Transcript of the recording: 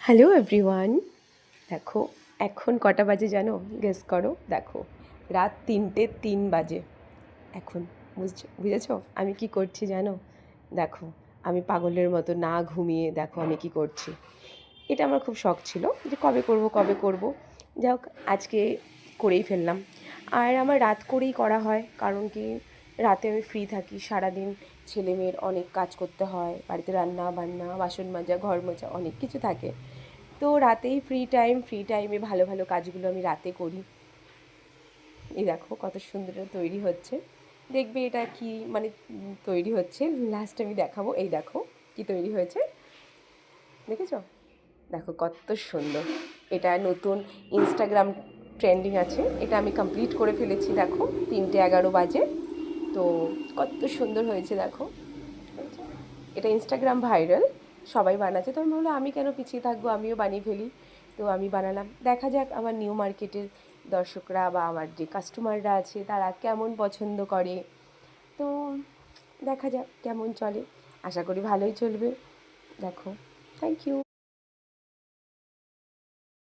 Hello everyone. দেখো এখন কটা বাজে জানো? গেস করো। দেখো রাত 3:03 বাজে এখন। বুঝেছো আমি কি করছি জানো? দেখো আমি পাগলের মতো না ঘুমিয়ে দেখো আমি কি করছি। এটা আমার খুব শখ ছিল যে কবে করব কবে করব। যাই হোক আজকে করেই ফেললাম। আর আমার রাত করেই করা হয়, কারণ কি রাতে আমি ফ্রি থাকি সারাদিন। ছেলে মেয়ের অনেক কাজ করতে হয়, বাড়িতে রান্না বান্না বাসন মাজা ঘর মোছা অনেক কিছু থাকে। তো রাতেই ফ্রি টাইমে ভালো ভালো কাজগুলো আমি রাতে করি। এই দেখো কত সুন্দর তৈরি হচ্ছে। দেখবে এটা কি মানে তৈরি হচ্ছে, লাস্ট আমি দেখাবো। এই দেখো কি তৈরি হয়েছে, দেখেছো? দেখো কত সুন্দর। এটা নতুন ইনস্টাগ্রাম ট্রেন্ডিং আছে, এটা আমি কমপ্লিট করে ফেলেছি। দেখো 3:11 বাজে। তো কত সুন্দর হয়েছে দেখো। এটা ইনস্টাগ্রাম ভাইরাল, সবাই বানাচ্ছে। তো আমি ভাবলাম আমি কেন পিছিয়ে থাকবো, আমিও বানিয়ে ফেলি। তো আমি বানালাম, দেখা যাক আমার নিউ মার্কেটের দর্শকরা বা আমার যে কাস্টমাররা আছে তারা কেমন পছন্দ করে। তো দেখা যাক কেমন চলে, আশা করি ভালোই চলবে। দেখো, থ্যাংক ইউ।